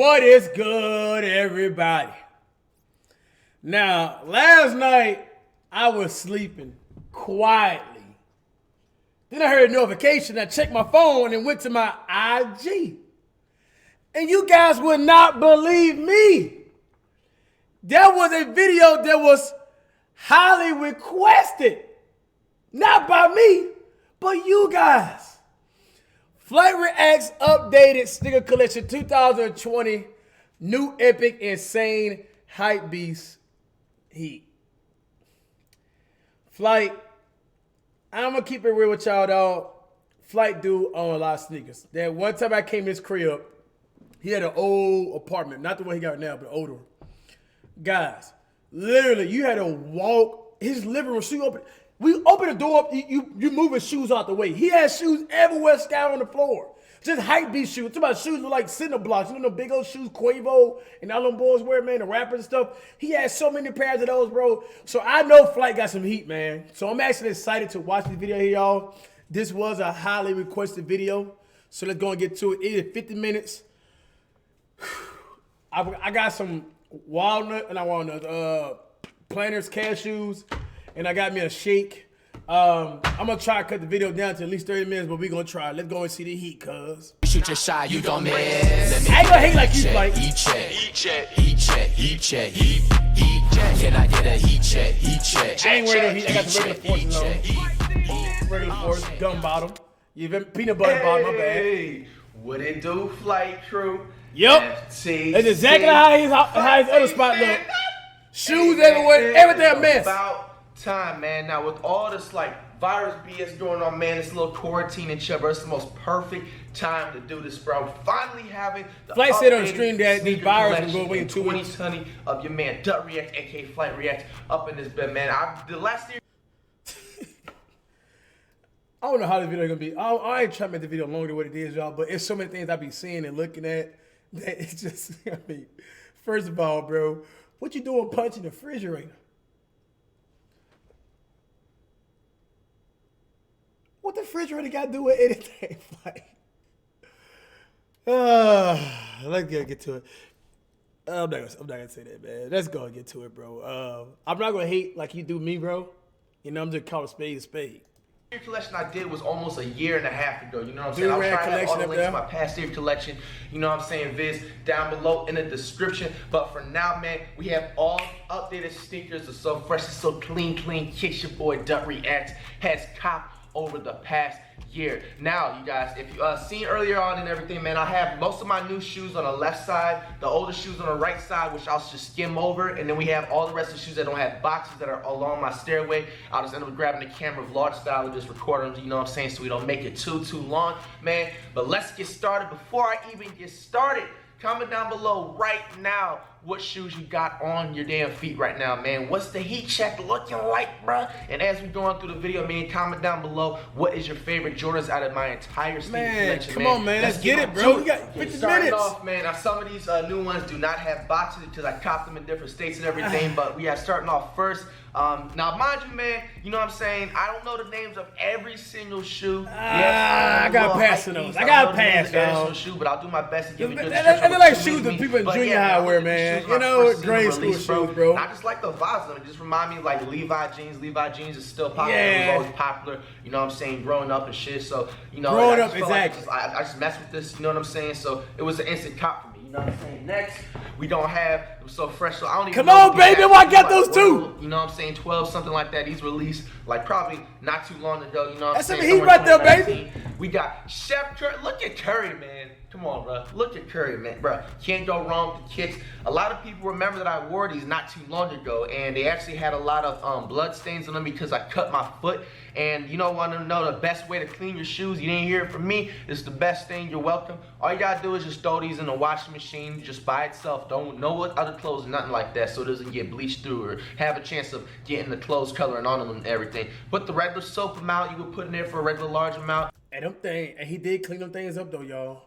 What is good, everybody? Now, last night, I was sleeping quietly. Then I heard a notification. I checked my phone and went to my IG. And you guys would not believe me. There was a video that was highly requested. Not by me, but you guys. Flight Reacts updated sticker collection 2020 new epic insane Hypebeast heat. Flight, I'm gonna keep it real with y'all, dog. Flight do own a lot of sneakers. That one time I came to his crib, he had an old apartment, not the one he got now, but an older one. Guys, literally, you had to walk his living room. Shoe open. We open the door up, you moving shoes out the way. He had shoes everywhere scattered on the floor. Just Hypebeast shoes. Talk about shoes look like cinder blocks. You know the big old shoes Quavo and all them boys wear, man, the rappers and stuff. He had so many pairs of those, bro. So I know Flight got some heat, man. So I'm actually excited to watch this video here, y'all. This was a highly requested video. So let's go and get to it. It is 50 minutes. I got some walnut, and I want Planters cashews. And I got me a shake. I'm gonna try to cut the video down to at least 30 minutes, but we gonna try. Let's go and see the heat, cuz. Shoot your shot, you gon' miss. I ain't gonna hate like you, like. Heat check, heat check, heat check, heat check, heat check. Can I get a heat check, heat check? I ain't wearing no heat. I got the regular force, though. Regular force, gum bottom. You have peanut butter bottom, my bad. What it do, Flight Crew? Yep. That's exactly how his other spot look. Shoes everywhere, everything a mess. About time, man. Now with all this like virus BS going on, man, this little quarantine and shit, bro, it's the most perfect time to do this, bro. Finally having the Flight said on the stream that these virus will go away in 2 weeks. 2020 of your man Dut React, aka Flight React, up in this bed, man. The last year. I don't know how this video is gonna be. I ain't trying to make the video longer than what it is, y'all, but it's so many things I be seeing and looking at that it's just, I mean, first of all, bro, what you doing punching the refrigerator? What the refrigerator got to do with anything? Let's get to it. I'm not gonna say that, man. Let's go and get to it, bro. I'm not gonna hate like you do me, bro. You know, I'm just calling spade a spade. The collection I did was almost a year and a half ago. You know what I'm saying? I'll try to have all the links to my past year collection. You know what I'm saying? Viz down below in the description. But for now, man, we have all updated stickers. It's so fresh, it's so clean. Kicks your boy Dut Reacts has copped over the past year. Now, you guys, if you seen earlier on and everything, man, I have most of my new shoes on the left side, the older shoes on the right side, which I'll just skim over, and then we have all the rest of the shoes that don't have boxes that are along my stairway. I'll just end up grabbing the camera vlog style and just record them, you know what I'm saying, so we don't make it too long, man. But let's get started. Before I even get started, comment down below right now what shoes you got on your damn feet right now, man. What's the heat check looking like, bruh? And as we going through the video, man, comment down below what is your favorite Jordans out of my entire sneaker collection, man. Come on, man. Let's get it, bro. We got 50 minutes. Off, man. Now, some of these new ones do not have boxes because I copped them in different states and everything, but we are starting off first. Now, mind you, man, you know what I'm saying? I don't know the names of every single shoe. I got to pass to those. I got to pass, y'all. Shoe, but I'll do my best to give you a good description. And they're like shoes that people in junior high wear, man. You know, grade school shoes, bro. I just like the vibes of them. It just remind me of like Levi jeans. Levi jeans is still popular. It was always popular. You know what I'm saying? Growing up and shit. So, you know, growing up, exactly. Like I just mess with this. You know what I'm saying? So it was an instant cop for me. You know what I'm saying? Next, we don't have, it was so fresh, so I don't even know. Come on, baby, I got those too. You know what I'm saying? 12, something like that. These released like probably not too long ago. You know what I'm saying? That's some heat right there, baby. We got Chef Curry. Look at Curry, man. Come on, bro. Look at Curry, man. Bro, can't go wrong with the kicks. A lot of people remember that I wore these not too long ago, and they actually had a lot of blood stains on them because I cut my foot. And you don't want to know the best way to clean your shoes. You didn't hear it from me. It's the best thing. You're welcome. All you gotta do is just throw these in the washing machine just by itself. Don't know what other clothes, nothing like that, so it doesn't get bleached through or have a chance of getting the clothes coloring on them and everything. Put the regular soap amount you would put in there for a regular large amount. And he did clean them things up though, y'all.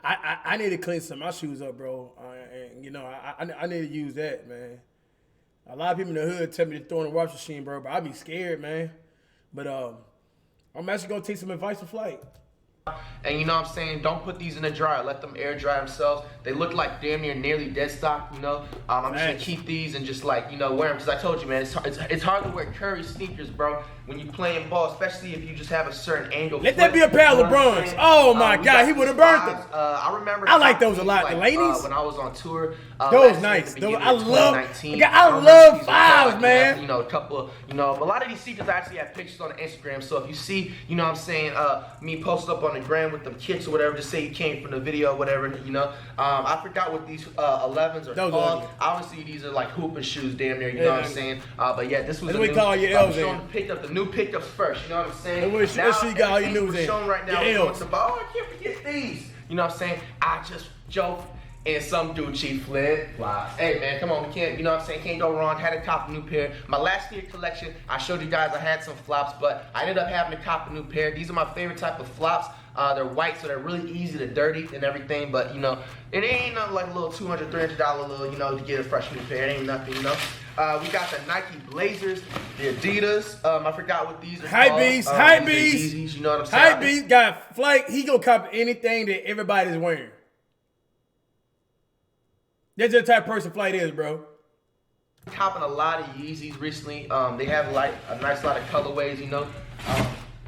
I need to clean some of my shoes up, bro. And you know, I need to use that, man. A lot of people in the hood tell me to throw in the washing machine, bro, but I be scared, man. But I'm actually gonna take some advice from Flight. And you know what I'm saying, don't put these in the dryer, let them air dry themselves. They look like damn near nearly dead stock, you know. I'm just gonna keep these and just like, you know, wear them, because I told you, man, it's hard to wear Curry sneakers, bro, when you playing ball, especially if you just have a certain angle. Let that be a pair of LeBrons. Oh my God, he would have burnt them. I remember. I like those a lot. Like, the ladies, when I was on tour. Those nice. Those, I love fives, man. You know, a couple of, you know, a lot of these sneakers I actually have pictures on Instagram. So if you see, you know what I'm saying, me post up on the gram with them kicks or whatever, just say you came from the video or whatever, you know. I forgot what these 11s are called. Obviously, these are like hooping shoes, damn near, you know what I'm saying. But yeah, this was a new. I'm showing the new pickups first, you know what I'm saying. Let's see, you got all your news in. Showing right now. Oh, I can't forget these. You know what I'm saying? I just joke. And some Gucci flip flops. Hey man, come on, we can't, you know what I'm saying, can't go wrong. Had to cop a new pair. My last year collection, I showed you guys I had some flops, but I ended up having to cop a new pair. These are my favorite type of flops. They're white, so they're really easy to dirty and everything, but you know, it ain't nothing like a little $200, $300 little, you know, to get a fresh new pair. It ain't nothing, you know. We got the Nike Blazers, the Adidas. I forgot what these are Hypebeast, called. Hypebeast. You know what I'm saying? Hypebeast got flight. He gonna cop anything that everybody's wearing. That's the type of person Flight is, bro. Copping a lot of Yeezys recently. They have like a nice lot of colorways, you know.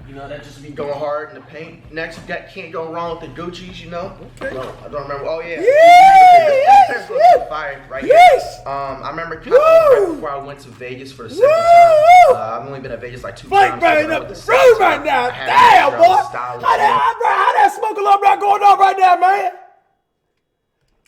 You know, that just be going hard in the paint. Next, that can't go wrong with the Gucci's, you know. Okay. I don't remember. Oh yeah. Yes. Fire, right? Yes. I remember copping right before I went to Vegas for the second time. I've only been to Vegas like 2 times. Flight burning up the room right now. Damn, boy. How that smoke alarm not going on right now, man?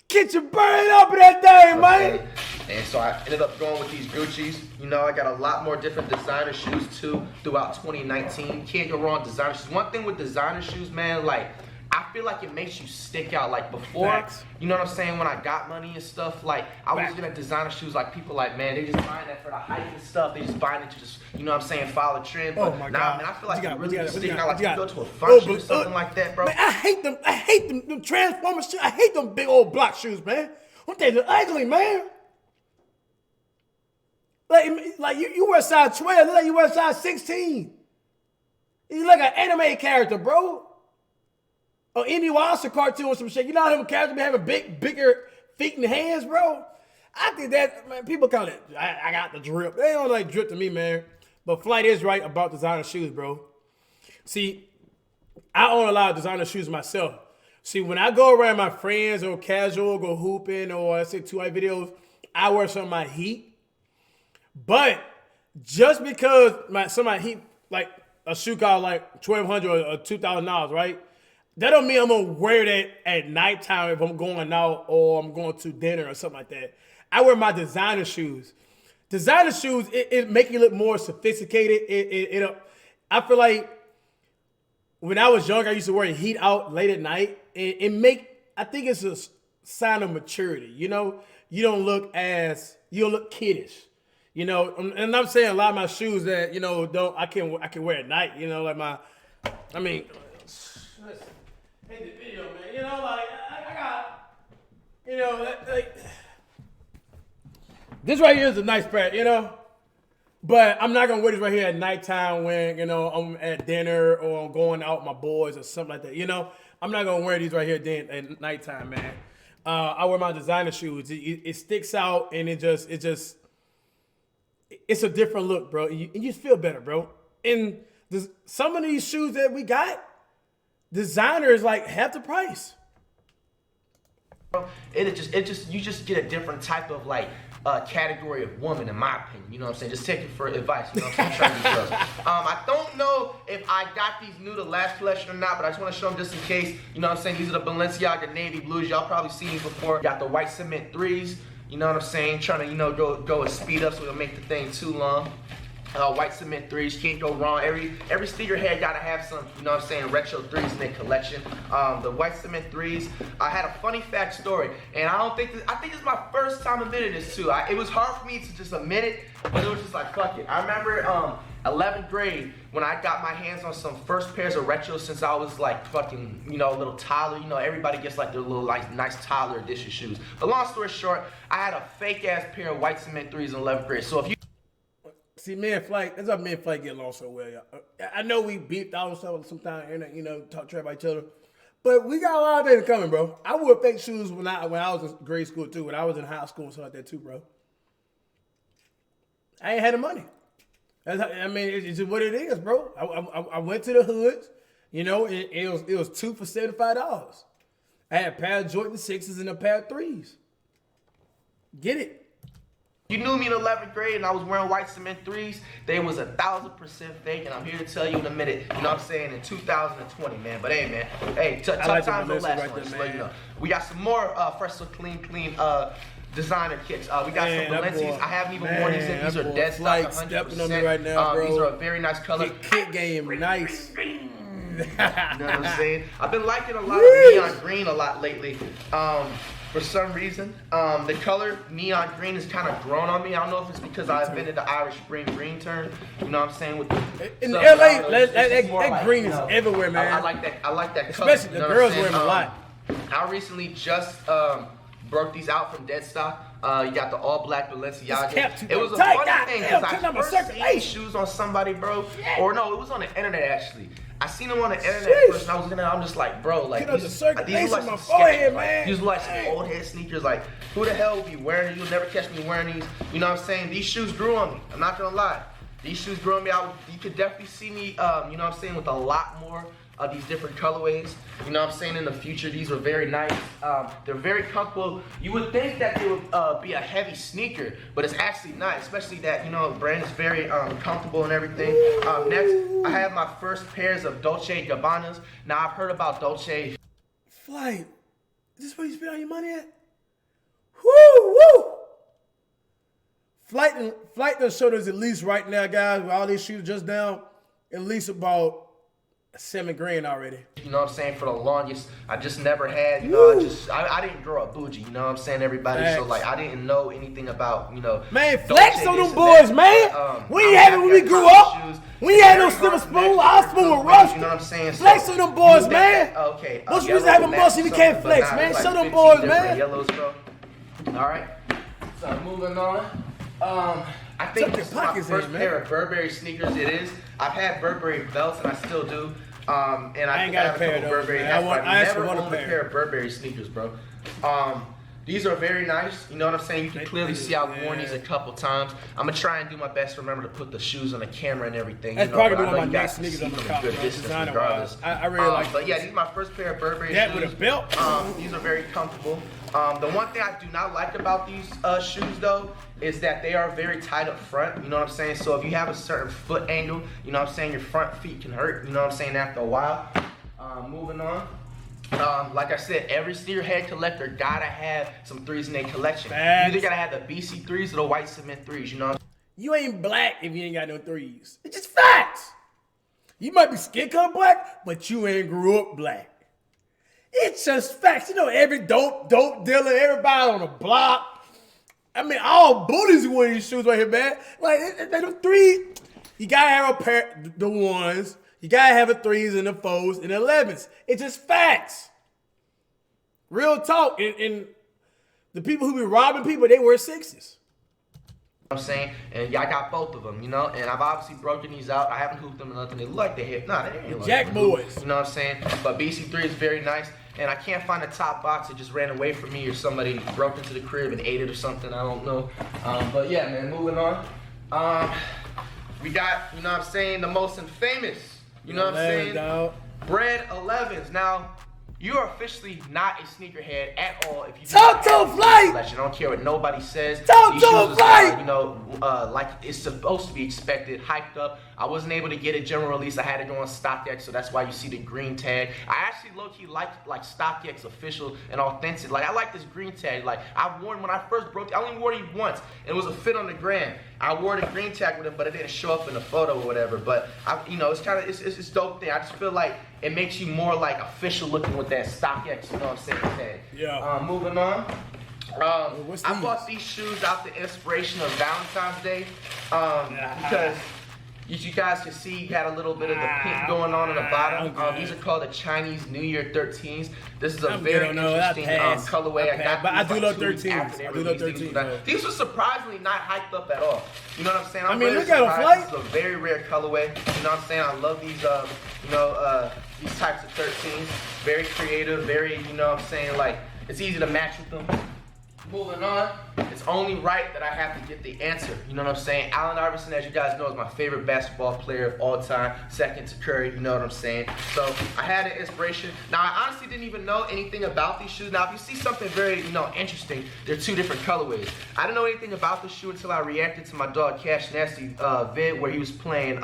Get you burned up in that thing, man. And so I ended up going with these Gucci's. You know, I got a lot more different designer shoes too throughout 2019. Can't go wrong with designer shoes. One thing with designer shoes, man, like, I feel like it makes you stick out. Like before, Facts. You know what I'm saying, when I got money and stuff, like I was looking at designer shoes, like people like, man, they just buying that for the hype and stuff. They just buying it to just, you know what I'm saying, follow trend. But nah, man, I feel like you really stick out. Like you go to a function or something like that, bro. Man, I hate them Transformers shoes. I hate them big old block shoes, man. What they look ugly, man. Like you wear size 12, look like you wear size 16. You look like an anime character, bro. Or any monster cartoon or some shit. You know how them characters be having bigger feet and hands, bro? I think that, man, people call it, I got the drip. They don't like drip to me, man. But Flight is right about designer shoes, bro. See, I own a lot of designer shoes myself. See, when I go around my friends or casual, go hooping, or I say 2i videos, I wear some of my Heat. But just because some of my Heat, like a shoe cost like $1,200 or $2,000, right? That don't mean I'm gonna wear that at nighttime if I'm going out or I'm going to dinner or something like that. I wear my designer shoes. Designer shoes, it make you look more sophisticated. I feel like when I was younger, I used to wear Heat out late at night. I think it's a sign of maturity. You know, you don't look kiddish. You know, and I'm saying a lot of my shoes that, you know, I can wear at night. You know, like hate the video, man. You know, like I got, you know, like this right here is a nice pair, you know. But I'm not gonna wear this right here at nighttime when, you know, I'm at dinner or I'm going out with my boys or something like that. You know, I'm not gonna wear these right here at nighttime, man. I wear my designer shoes. It sticks out and it's a different look, bro. And you just feel better, bro. And some of these shoes that we got, designer is like half the price. You just get a different type of like category of woman, in my opinion. You know what I'm saying? Just take it for advice. You know what I'm saying? Try these girls. I don't know if I got these new to last collection or not, but I just want to show them just in case. You know what I'm saying? These are the Balenciaga navy blues. Y'all probably seen these before. Got the white cement 3s. You know what I'm saying? Trying to, you know, go and speed up so we don't make the thing too long. White cement 3s, can't go wrong. Every sneakerhead gotta have some, you know what I'm saying, retro 3s in their collection. The white cement 3s, I had a funny fact story, and I think this is my first time admitting this too. It was hard for me to just admit it, but it was just like, fuck it. I remember 11th grade when I got my hands on some first pairs of retros since I was like fucking, you know, a little toddler. You know, everybody gets like their little like nice toddler edition shoes. But long story short, I had a fake ass pair of white cement 3s in 11th grade. So if you See, me and Flight, that's why me and Flight get along so well, y'all. I know we beefed out sometimes, you know, talk trash about each other. But we got a lot of things coming, bro. I wore fake shoes when I was in grade school, too. When I was in high school and stuff like that, too, bro. I ain't had the money. I mean, it's just what it is, bro. I went to the hoods, you know, it was 2 for $75. I had a pair of Jordan 6s and a pair of 3s. Get it. You knew me in 11th grade and I was wearing white cement 3s. They was 1,000% fake, and I'm here to tell you in a minute, you know what I'm saying, in 2020, man. But hey, man, hey, tough times don't last long, just let you know. We got some more fresh, so clean, designer kicks. We got some Balenci's. I haven't even worn these yet. These are dead stock, 100%. Stepping on me right now, bro. These are a very nice color. Kick game, nice. You know what I'm saying? I've been liking a lot of neon green a lot lately. For some reason, the color neon green has kind of grown on me. I don't know if it's because I invented the Irish Spring green turn. You know what I'm saying? In LA, that green is everywhere, man. I like that color. Especially the girls wear them a lot. I recently just broke these out from dead stock. You got the all black Balenciaga. It was a funny thing because I first seen these shoes on somebody, bro. Or no, it was on the internet actually. I seen them on the internet first, and I was looking at it, I'm just like, bro, like these look like some forehead, man. These look like some old head sneakers. Like, who the hell would be wearing? You'll never catch me wearing these. You know what I'm saying? These shoes grew on me. I'm not gonna lie. These shoes grew on me. You could definitely see me. You know what I'm saying, with a lot more of these different colorways. You know what I'm saying? In the future, these were very nice. They're very comfortable. You would think that they would be a heavy sneaker, but it's actually not, especially that, you know, brand is very comfortable and everything. Next, I have my first pairs of Dolce & Gabbanas. Now, I've heard about Dolce. Flight, is this where you spend all your money at? Woo! Flight done showed us at least right now, guys, with all these shoes just down, at least about $7,000 already. You know what I'm saying? For the longest, I just never had, you know, I didn't grow up bougie, you know what I'm saying, everybody? Facts. So, like, I didn't know anything about, you know. Man, flex on them boys, man. We ain't had it when we grew up. We ain't had no silver spoon. Our spoon was rusty. You know what I'm saying? Flex on them boys, man. Okay. Most of us have a muscle, we can't flex, man. Show them boys, man. Yellows, bro. All right. So, moving on. I think this is my first pair of Burberry sneakers. It is. I've had Burberry belts, and I still do. And I ain't got a pair of Burberry. I never owned a pair of Burberry sneakers, bro. These are very nice. You know what I'm saying? You can clearly see I've worn these a couple times. I'm gonna try and do my best to remember to put the shoes on the camera and everything. That's you know, probably one of my next sneakers on the top. Regardless. I really like. But yeah, these are my first pair of Burberry shoes. That with a belt. These are very comfortable. The one thing I do not like about these shoes though is that they are very tight up front. You know what I'm saying? So if you have a certain foot angle, you know what I'm saying, your front feet can hurt. You know what I'm saying? After a while. Moving on. Like I said, every sneakerhead collector gotta have some 3s in their collection. Facts. You either gotta have the BC 3s or the white cement 3s, you know? You ain't black if you ain't got no 3s. It's just facts. You might be skin color black, but you ain't grew up black. It's just facts. You know, every dope dealer, everybody on the block. I mean, all bullies who wear these shoes right here, man. Like, they the 3. You gotta have a pair, the 1s. You gotta have the 3s and the 4s and the 11s. It's just facts. Real talk. And the people who be robbing people, they wear 6s. I'm saying, and I got both of them, you know, and I've obviously broken these out. I haven't hooped them or nothing. They look like they hit. Nah, they ain't like Jack boys. You know what I'm saying? But BC3 is very nice, and I can't find the top box. It just ran away from me, or somebody broke into the crib and ate it or something. I don't know. But yeah, man, moving on. We got, you know what I'm saying, the most infamous, you know what I'm saying, Bread 11s. Now, you are officially not a sneakerhead at all if you talk to Flight. I don't care what nobody says. Talk to Flight. You know, like it's supposed to be expected, hyped up. I wasn't able to get a general release. I had to go on StockX, so that's why you see the green tag. I actually low-key like StockX official and authentic. Like, I like this green tag. Like, I've worn when I first broke it. I only wore it once. It was a fit on the gram. I wore the green tag with it, but it didn't show up in the photo or whatever. But you know, it's kind of it's dope thing. I just feel like it makes you more like official looking with that StockX. You know what I'm saying? Tag. Yeah. Moving on. I bought these shoes out the inspiration of Valentine's Day because As you guys can see, you got a little bit of the pink going on the bottom. These are called the Chinese New Year 13s. This is a very interesting colorway. I do love 13s. I do love 13s. These were surprisingly not hyped up at all. You know what I'm saying? I mean, look at a flight. This is a very rare colorway. You know what I'm saying? I love these, these types of 13s. Very creative, very, you know what I'm saying? Like, it's easy to match with them. Moving on, it's only right that I have to get the answer. You know what I'm saying? Allen Iverson, as you guys know, is my favorite basketball player of all time, second to Curry. You know what I'm saying? So I had an inspiration. Now I honestly didn't even know anything about these shoes. Now if you see something very, interesting, they're two different colorways. I didn't know anything about the shoe until I reacted to my dog Cash Nasty vid where he was playing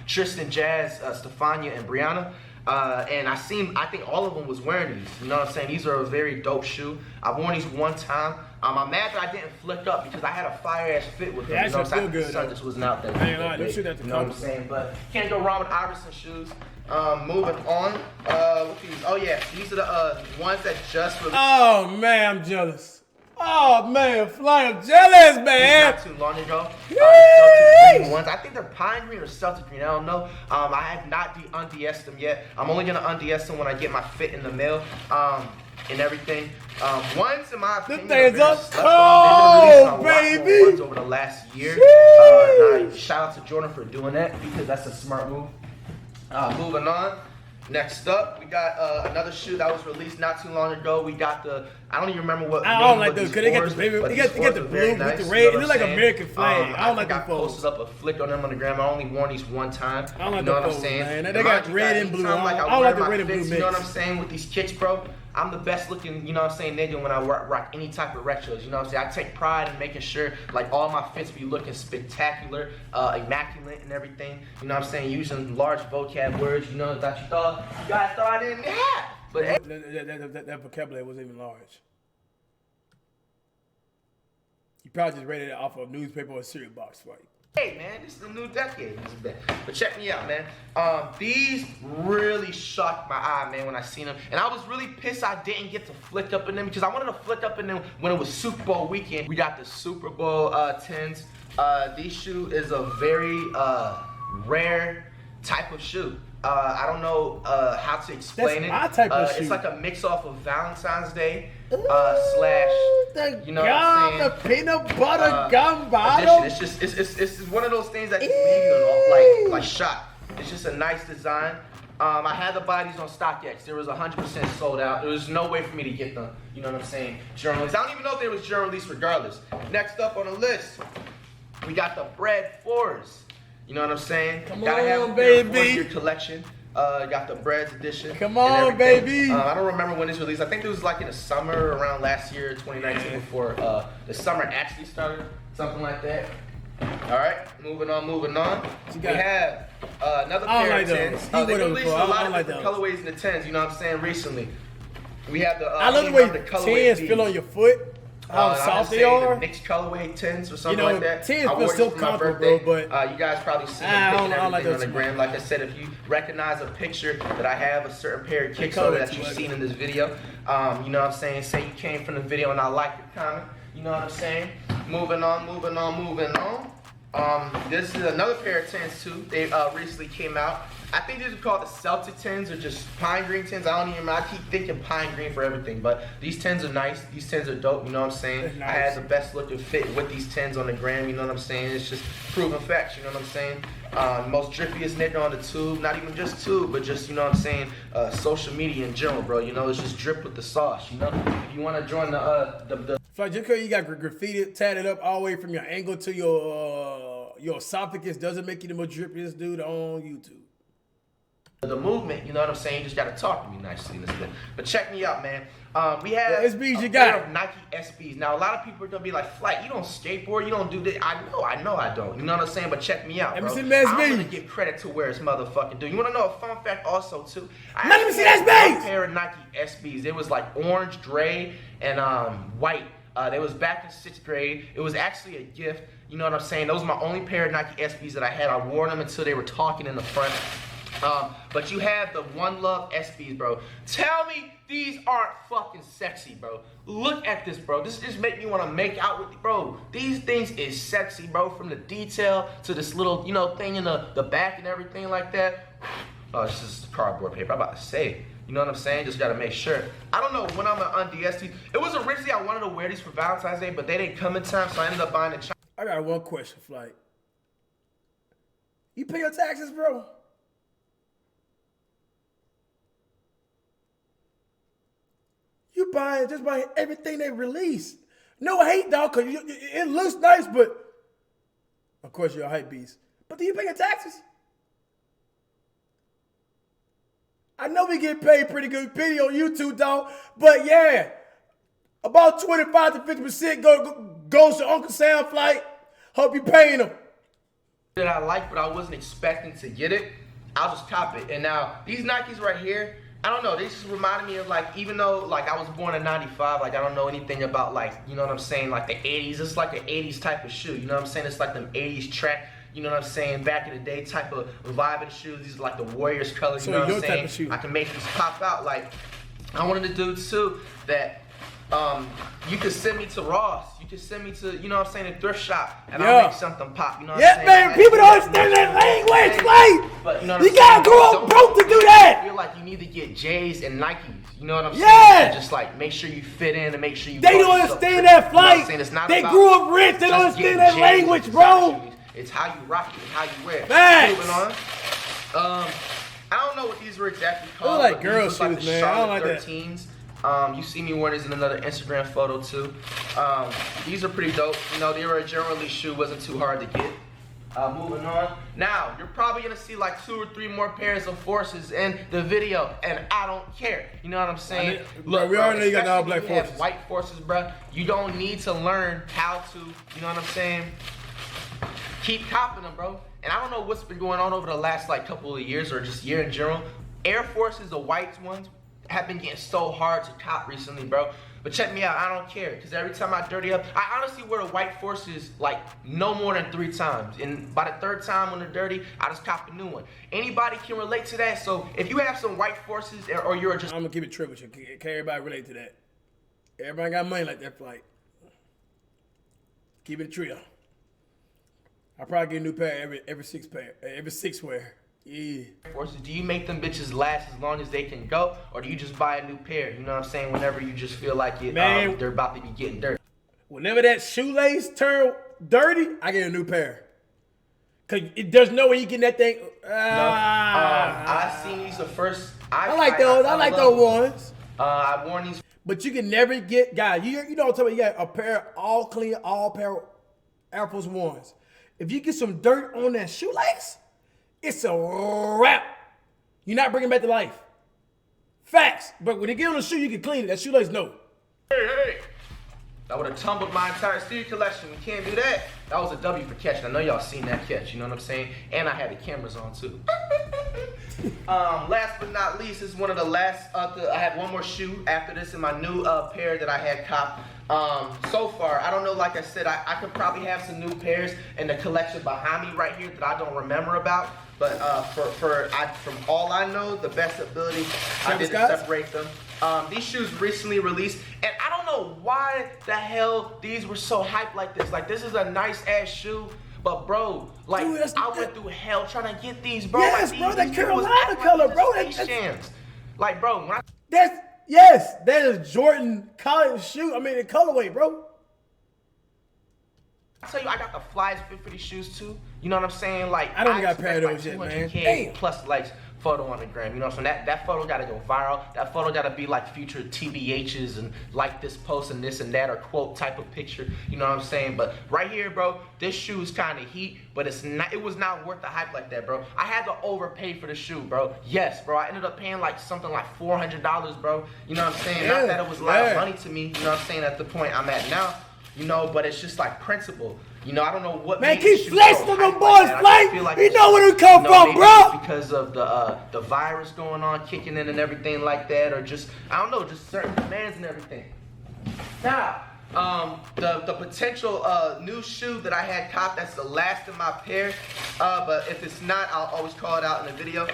Tristan, Jazz, Stefania, and Brianna. And I think all of them was wearing these. You know what I'm saying? These are a very dope shoe. I've worn these one time. I'm mad that I didn't flick up because I had a fire ass fit with them. Yeah, you know what I'm saying? good, the sun just wasn't out there. You know what I'm saying? But can't go wrong with Iverson shoes. Moving on. What these? Oh yeah, these are the ones that just released. Oh man, I'm jealous. Oh man, Fly, I'm jealous, man. Not too long ago. Celtic green ones. I think they're pine green or Celtic green. I don't know. I have not undes'd them yet. I'm only gonna undes'd them when I get my fit in the mail. And everything. Ones in my opinion, things are cold, baby. Ones over the last year. Now, shout out to Jordan for doing that because that's a smart move. Moving on. Next up, we got another shoe that was released not too long ago. We got the, I don't even remember what. I don't like those because they got the baby. They got the blue with the red. It looks like American flag. I don't like them folks. I posted up a flick on them on the gram. I only worn these one time. I don't like you know them what folks, I'm saying? Man. They got red and blue. I don't like the red and blue mix. You know what I'm saying with these kicks, bro? I'm the best looking, you know what I'm saying, nigga when I rock any type of retros. You know what I'm saying? I take pride in making sure like all my fits be looking spectacular, immaculate and everything. You know what I'm saying? Using large vocab words, you know, that you guys thought I didn't have. But that vocabulary wasn't even large. You probably just rated it off of a newspaper or a cereal box for you. Hey man, this is a new decade. But check me out, man. These really shocked my eye, man, when I seen them. And I was really pissed I didn't get to flick up in them because I wanted to flick up in them when it was Super Bowl weekend. We got the Super Bowl 10s. These shoe is a very rare type of shoe. I don't know how to explain That's my type of shoe. It's like a mix off of Valentine's Day slash, you know what I'm saying? The peanut butter gum bottle. It's just it's one of those things that just leave you like shocked. It's just a nice design. I had the bodies on StockX. There was 100% sold out. There was no way for me to get them. You know what I'm saying? Journal release. I don't even know if they was journal release regardless. Next up on the list, we got the Bread 4s. You know what I'm saying? Come Gotta have on, baby. Your collection. Got the Breads edition. Come on, baby. I don't remember when this released. I think it was like in the summer around last year, 2019, before the summer actually started. Something like that. All right, moving on. We have another pair of 10s. They released a lot of different colorways in the 10s. You know what I'm saying? Recently, we have the. I love the way 10s feel on your foot. How soft they are. The Knicks colorway 10s or something like that. 10s feel so comfortable, bro, but you guys probably see them on the gram. Like I said, if you recognize a picture that I have a certain pair of kicks on that you've seen in this video, you know what I'm saying? Say you came from the video and I like your comment. You know what I'm saying? Moving on. This is another pair of 10s too. They recently came out. I think these are called the Celtic 10s or just pine green 10s. I don't even remember. I keep thinking pine green for everything, but these 10s are nice. These 10s are dope, you know what I'm saying? Nice. I had the best looking fit with these 10s on the gram, you know what I'm saying? It's just proven facts, you know what I'm saying? Most drippiest nigga on the tube, not even just tube, but just, you know what I'm saying, social media in general, bro. You know, it's just drip with the sauce, you know? If you want to join the just because you got graffiti tatted up all the way from your ankle to your esophagus doesn't make you the most drippiest dude on YouTube. The movement, you know what I'm saying? You just gotta talk to me nicely in this bit. But check me out, man. We have SBs you got. Of Nike SBs. Now a lot of people are gonna be like, Flight, you don't skateboard, you don't do this. I know I don't. You know what I'm saying? But check me out, bro. I'm gonna give credit to where it's motherfucking due. You wanna know a fun fact also too? Let me see SBs. One pair of Nike SBs. It was like orange, gray, and white. They was back in 6th grade. It was actually a gift. You know what I'm saying? Those were my only pair of Nike SBs that I had. I wore them until they were talking in the front. But you have the One Love SBs, bro. Tell me these aren't fucking sexy, bro. Look at this, bro. This just make me want to make out with you, bro. These things is sexy, bro. From the detail to this little, you know, thing in the back and everything like that. Oh, this is cardboard paper. I'm about to say. You know what I'm saying? Just gotta make sure. I don't know when I'm gonna un-DS these. It was originally I wanted to wear these for Valentine's Day, but they didn't come in time, so I ended up buying the. I got one question, Flight. You pay your taxes, bro? You just buying everything they release. No hate, dog, because it looks nice, but of course you're a hype beast. But do you pay your taxes? I know we get paid pretty good penny on YouTube, dog, but yeah, about 25 to 50% goes to Uncle Sam Flight. Hope you paying him. That I like, but I wasn't expecting to get it. I'll just cop it. And now these Nikes right here, I don't know, they just reminded me of like, even though like I was born in 95, like I don't know anything about like, you know what I'm saying, like the 80s. It's like an 80s type of shoe, you know what I'm saying? It's like them 80s track, you know what I'm saying, back in the day type of vibe of the shoes. These are like the Warriors colors, you know what I'm saying? Type of shoe. I can make these pop out. Like, I wanted to do too that you could send me to Ross. You could send me to, you know what I'm saying, a thrift shop, and I'll make something pop. You know what I'm saying? Man, people don't understand that language, like, but you know you gotta grow up broke to do that. I feel like you need to get J's and Nikes. You know what I'm saying? And just like make sure you fit in and make sure you. They don't understand that, Flight. You know it's not they grew up rich. They don't understand that language, bro. It's how you rock it, it's how you wear it. Moving on. I don't know what these were exactly called. They're like girl shoes, like man. I don't like 13s. You see me wearing these in another Instagram photo too. These are pretty dope. You know, they were a general release shoe, wasn't too hard to get. Moving on. Now, you're probably gonna see like 2 or 3 more pairs of Forces in the video, and I don't care. You know what I'm saying? Look, we already know you got all black Forces. Have white Forces, bro. You don't need to learn how to, you know what I'm saying? Keep copping them, bro. And I don't know what's been going on over the last like couple of years or just year in general. Air Forces, the white ones, have been getting so hard to cop recently, bro. But check me out, I don't care, because every time I dirty up, I honestly wear the white Forces like no more than 3 times. And by the 3rd time when they're dirty, I just cop a new one. Anybody can relate to that, so if you have some white Forces or you're just... I'm gonna keep it triple, can everybody relate to that? Everybody got money like that, Flight. Keep it a trio. I probably get a new pair every 6 wear. Yeah. Forces, do you make them bitches last as long as they can go, or do you just buy a new pair? You know what I'm saying? Whenever you just feel like it, they're about to be getting dirty. Whenever that shoelace turn dirty, I get a new pair. Cause there's no way you get that thing. I seen these the first. I like those. I like those ones. I've worn these. But you can never get, guys. You know what I'm talking about? You got a pair all clean, all pair Air Force Ones. If you get some dirt on that shoelace, it's a wrap. You're not bringing back to life. Facts. But when you get on the shoe, you can clean it. That shoelace, no. Hey. That would have tumbled my entire Steve collection. We can't do that. That was a W for catching. I know y'all seen that catch. You know what I'm saying? And I had the cameras on too. Last but not least, this is one of the last. I had one more shoe after this in my new pair that I had copped. So far, I don't know. Like I said, I could probably have some new pairs in the collection behind me right here that I don't remember about. But from all I know, the best ability I did to separate them. These shoes recently released, and I don't know why the hell these were so hyped like this. Like, this is a nice ass shoe, but bro, like, dude, I went through hell trying to get these, bro. Yes, like, bro, that Carolina color, bro. That's like, bro, when that is Jordan college shoe. I mean, the colorway, bro. I tell you, I got the flyest fit for these shoes too. You know what I'm saying? Like, I don't got a pair of those yet, man. Damn. Plus likes photo on the gram. You know what I'm saying? That photo gotta go viral. That photo gotta be like future TBHs and like this post and this and that or quote type of picture. You know what I'm saying? But right here, bro, this shoe is kind of heat, but it was not worth the hype like that, bro. I had to overpay for the shoe, bro. Yes, bro. I ended up paying like something like $400, bro. You know what I'm saying? Not that it was a lot of money to me. You know what I'm saying? At the point I'm at now. You know, but it's just like principle. You know, I don't know what. Man, keep flexing on them boys, Flame. You know where they come from, bro. Because of the virus going on, kicking in and everything like that, or just, I don't know, just certain demands and everything. Now, the potential new shoe that I had copped, that's the last in my pair. But if it's not, I'll always call it out in the video.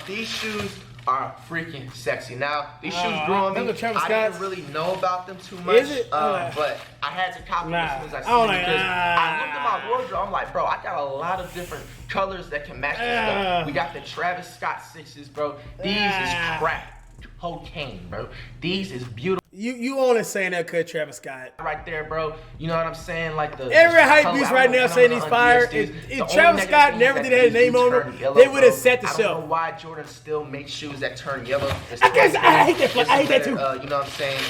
These shoes are freaking sexy. Now, these shoes grew on me. I didn't really know about them too much, but I had to copy them as soon as I seen them because I looked at my wardrobe. I'm like, bro, I got a lot of different colors that can match this stuff. We got the Travis Scott 6s, bro. These is crack cocaine, bro. These is beautiful. You only saying that because Travis Scott. Right there, bro. You know what I'm saying? Like the every Hypebeast right now saying he's fired. If Travis Scott never did have his name on him, they would have set the show. I don't know why Jordan still makes shoes that turn yellow. I hate that. I hate that too. You know what I'm saying?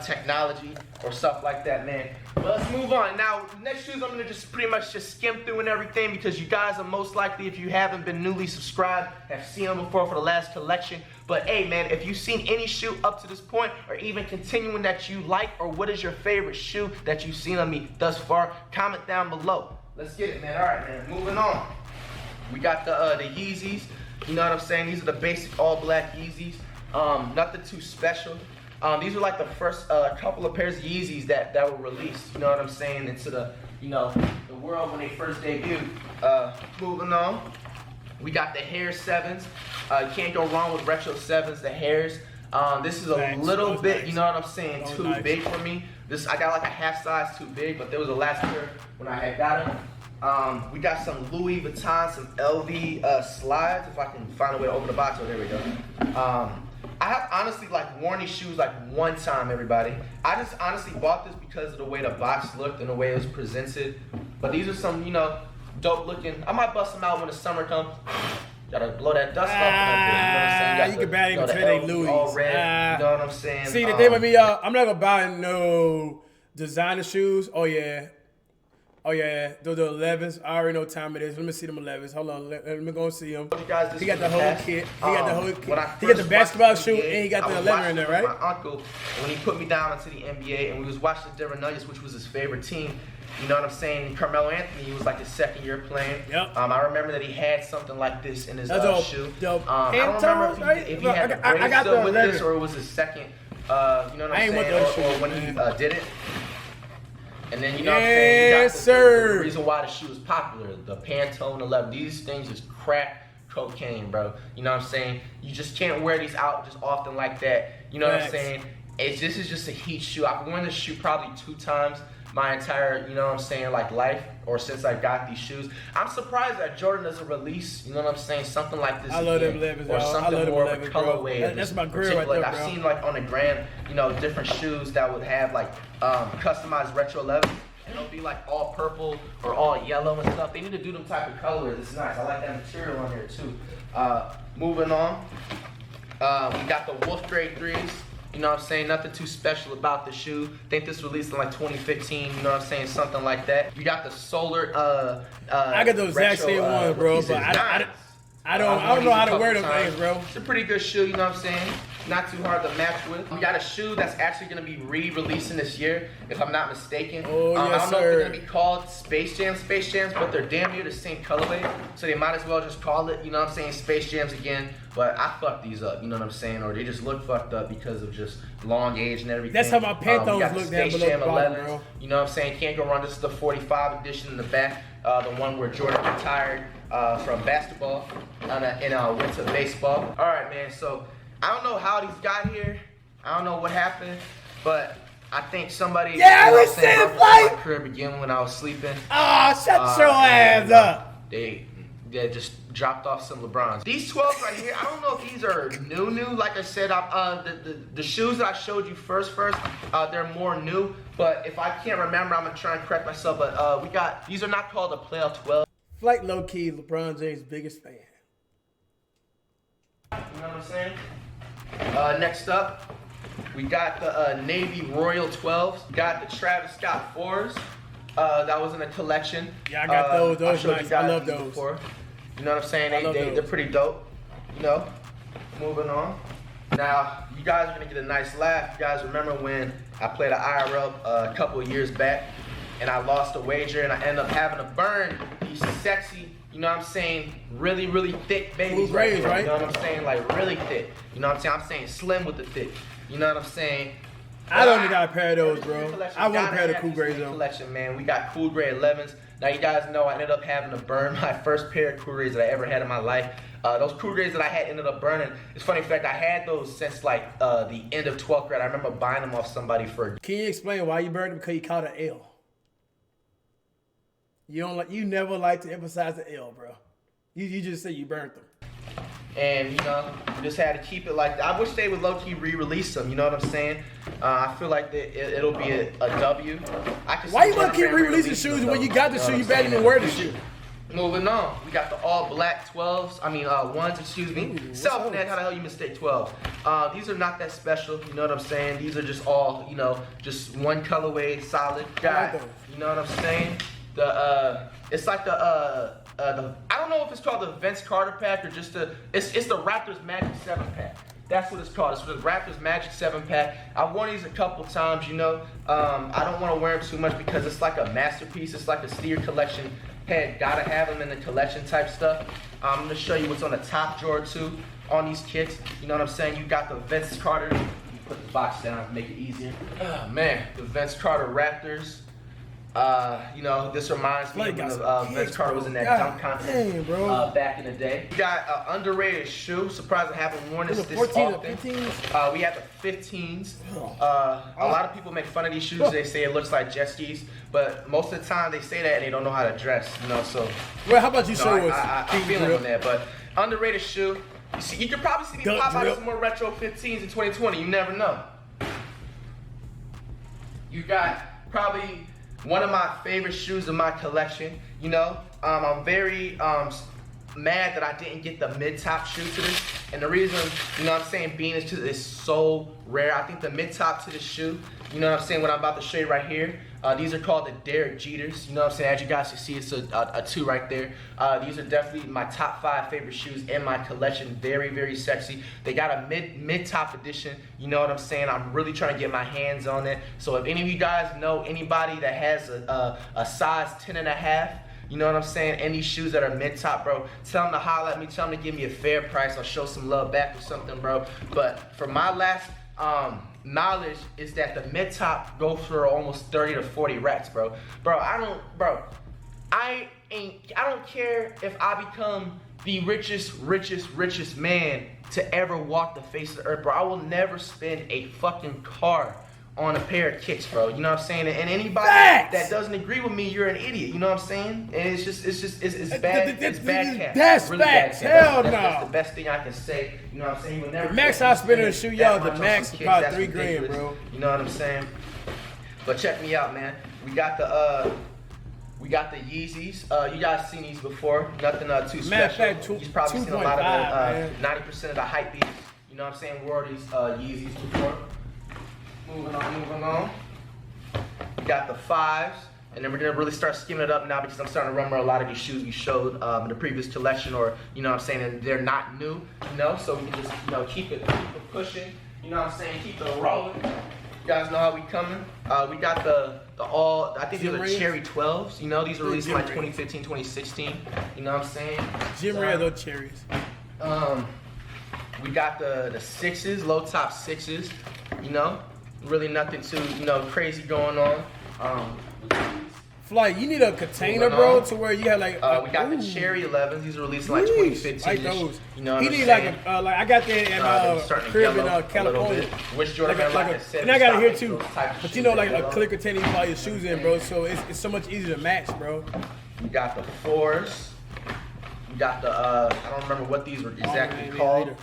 Technology or stuff like that, man. But let's move on. Now, next shoes I'm gonna just pretty much just skim through and everything because you guys are most likely, if you haven't been newly subscribed, have seen them before for the last collection. But hey, man, if you've seen any shoe up to this point or even continuing that you like, or what is your favorite shoe that you've seen on me thus far, comment down below. Let's get it, man. All right, man. Moving on. We got the Yeezys. You know what I'm saying? These are the basic all black Yeezys. Nothing too special. These are like the first couple of pairs of Yeezys that were released, you know what I'm saying, into the, you know, the world when they first debuted. Moving on, we got the Hair 7s. You can't go wrong with retro 7s, the Hairs. This is a little bit, you know what I'm saying, too big for me. I got like a half size too big, but there was a last pair when I had got them. We got some Louis Vuitton, some LV slides, if I can find a way to open the box. Oh, there we go. I have honestly like worn these shoes like one time, everybody. I just honestly bought this because of the way the box looked and the way it was presented. But these are some, you know, dope looking. I might bust them out when the summer comes. Gotta blow that dust off. You know what I'm saying? You can barely even tell they Louis. All red, you know what I'm saying? See, the thing with me, y'all, I'm not gonna buy no designer shoes. Oh yeah. Oh yeah, those are 11s. I already know what time it is. Let me see them 11s. Hold on, let me go see them. He got the whole kit. He got the whole kit. He got the basketball shoe and he got the 11 in there, right? My uncle, when he put me down into the NBA and we was watching the Denver Nuggets, which was his favorite team. You know what I'm saying? Carmelo Anthony, he was like his second year playing. Yep. I remember that he had something like this in his shoe. Dope. I don't remember if he had the bracelet with this or it was his second. You know what I'm saying? Or when he did it. And then, you know what I'm saying? You got the reason why the shoe is popular, the Pantone 11. These things is crack cocaine, bro. You know what I'm saying? You just can't wear these out just often like that. You know what I'm saying? This is just a heat shoe. I've worn this shoe probably 2 times my entire, you know what I'm saying, like life, or since I got these shoes. I'm surprised that Jordan doesn't release, you know what I'm saying, something like this I love them 11s, or something more of a colorway. That's my grill right there, bro. I've seen like on the gram, you know, different shoes that would have like customized retro 11s. And it'll be like all purple or all yellow and stuff. They need to do them type of colors. It's nice. I like that material on here too. Moving on, we got the Wolf Grade 3s. You know what I'm saying? Nothing too special about the shoe. I think this released in like 2015. You know what I'm saying? Something like that. We got the Solar. I got those exact same ones, bro. But I don't know how to wear them things, bro. It's a pretty good shoe. You know what I'm saying? Not too hard to match with. We got a shoe that's actually going to be re-releasing this year, if I'm not mistaken. Oh, I yes, don't know if they're going to be called Space Jams, but they're damn near the same colorway, so they might as well just call it, you know what I'm saying, Space Jams again. But I fucked these up, you know what I'm saying, or they just look fucked up because of just long age and everything. That's how my Pantones look down below the bottom, bro. You know what I'm saying, can't go wrong. This is the 45 edition in the back, the one where Jordan retired from basketball and went to baseball. All right, man, so I don't know how these got here. I don't know what happened, but I think somebody was saying my crib again when I was sleeping. Oh, shut your ass up. They just dropped off some LeBrons. These 12s right here, I don't know if these are new. Like I said, the shoes that I showed you first, they're more new. But if I can't remember, I'm gonna try and correct myself. But we got, these are not called the Playoff 12. Like low key, LeBron James' biggest fan. You know what I'm saying? Next up, we got the Navy Royal 12s. We got the Travis Scott 4s. That was in a collection. Yeah, I got those. Those nice. I love those. Before. You know what I'm saying? They're pretty dope. You know? Moving on. Now, you guys are going to get a nice laugh. You guys remember when I played an IRL a couple of years back and I lost a wager and I ended up having to burn these sexy, you know what I'm saying, really, really thick babies right here. You know what I'm saying? Like really thick. You know what I'm saying? I'm saying slim with the thick. You know what I'm saying? I don't even got a pair of those, bro. I want a pair of the Cool Grays, though. Collection, man. We got Cool Gray 11s. Now you guys know I ended up having to burn my first pair of crew grades that I ever had in my life. Those crew grades that I had ended up burning. It's funny fact, I had those since like the end of 12th grade. I remember buying them off somebody for. Can you explain why you burned them? Because you caught an L. You never like to emphasize the L, bro. You just say you burnt them. And, you just had to keep it like that. I wish they would low-key re-release them, you know what I'm saying? I feel like it'll be a W. Why you want to keep re-releasing shoes when you got the shoe? You better even wear the shoe. Moving on, we got the all-black 12s. Ones, excuse me. Self-net, how the hell you mistake 12? These are not that special, you know what I'm saying? These are just all, just one colorway, solid. Got, you know what I'm saying? It's like I don't know if it's called the Vince Carter pack or just it's the Raptors Magic 7 pack. That's what it's called. It's the Raptors Magic 7 pack. I've worn these a couple times, I don't want to wear them too much because it's like a masterpiece. It's like a Steer collection head. Gotta have them in the collection type stuff. I'm going to show you what's on the top drawer too on these kicks. You know what I'm saying? You got the Vince Carter. Put the box down to make it easier. Oh, man. The Vince Carter Raptors. This reminds me of when Vince Carter was in that dunk contest back in the day. We got an underrated shoe. Surprised I haven't worn this often. We have the 15s. A lot of people make fun of these shoes. They say it looks like jet skis, but most of the time they say that and they don't know how to dress. So. Well, how about you show us? I feel it on that, but underrated shoe. You could probably see me pop out some more retro 15s in 2020. You never know. You got probably one of my favorite shoes in my collection, I'm very mad that I didn't get the mid-top shoe to this. And the reason, being it's so rare. I think the mid-top to this shoe, what I'm about to show you right here, these are called the Derek Jeters. As you guys can see, it's a 2 right there. These are definitely my top 5 favorite shoes in my collection. Very, very sexy. They got a mid-top edition. I'm really trying to get my hands on it. So if any of you guys know anybody that has a size 10.5, and these shoes that are mid-top, bro, tell them to holler at me. Tell them to give me a fair price. I'll show some love back or something, bro. But for my last knowledge is that the mid-top goes for almost 30 to 40 racks, bro. I don't care if I become the richest man to ever walk the face of the earth, bro. I will never spend a fucking car on a pair of kicks, bro. You know what I'm saying? And anybody that doesn't agree with me, you're an idiot. You know what I'm saying? And it's bad. It's bad cap. That's really facts. Hell no. That's the best thing I can say. You know what I'm saying? You will never. The max I spend on a shoe, y'all. The max is about $3,000, bro. You know what I'm saying? But check me out, man. We got the Yeezys. You guys seen these before? Nothing too special. You've probably seen a lot of 90% of the Hypebeast. You know what I'm saying? Wore these Yeezys before. Moving on. We got the 5s, and then we're gonna really start skimming it up now because I'm starting to remember a lot of these shoes we showed in the previous collection, or and they're not new, so we can just keep it pushing, keep it rolling. You guys know how we coming. We got the I think these are cherry 12s. These were released in like 2015, 2016. You know what I'm saying? Jim Ray, those cherries. We got the 6s, low top 6s. Really nothing too, crazy going on. Flight, you need a container, bro, to where you have like. We got the Cherry 11s. These were released in like 2015. Like those. You know what he I'm need saying? like I got that in crib in California. Which Jordan, like I said, and I got it here too. But like a clear container you put your shoes in, bro. So it's so much easier to match, bro. We got the 4s. We got the I don't remember what these were exactly called.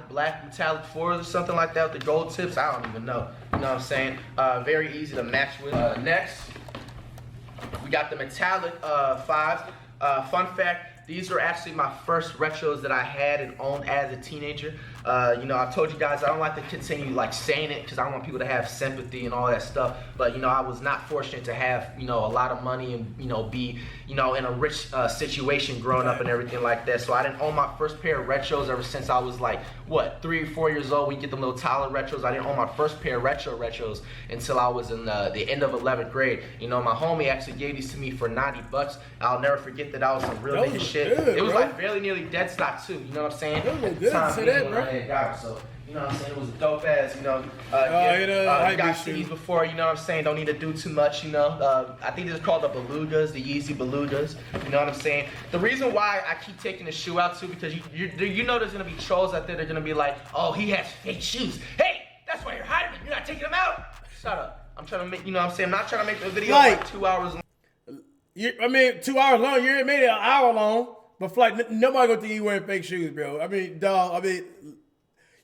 Black metallic 4s or something like that with the gold tips. I don't even know. You know what I'm saying? Very easy to match with. Next, we got the metallic 5s. Fun fact, these are actually my first retros that I had and owned as a teenager. I told you guys I don't like to continue like saying it because I don't want people to have sympathy and all that stuff. But I was not fortunate to have a lot of money and be in a rich situation growing up and everything like that. So I didn't own my first pair of retros ever since I was like 3 or 4 years old. We get them little Tyler retros. I didn't own my first pair of retros until I was in the end of 11th grade. My homie actually gave these to me for $90. I'll never forget that. That was some real nigga shit. It was like barely nearly dead stock too. You know what I'm saying? Good to say that, bro. had got them. So, you know what I'm saying? It was dope as, you know. You got seen these before, you know what I'm saying? Don't need to do too much, you know. I think these are called the Belugas, the Yeezy Belugas. You know what I'm saying? The reason why I keep taking the shoe out too, because you know there's gonna be trolls out there. They're gonna be like, oh, he has fake shoes. Hey, that's why you're hiding them. You're not taking them out. Shut up. I'm trying to make, you know what I'm saying? I'm not trying to make the video like 2 hours long. 2 hours long. You made it an hour long, but Flight, nobody gonna think you wearing fake shoes, bro. I mean, dog. I mean.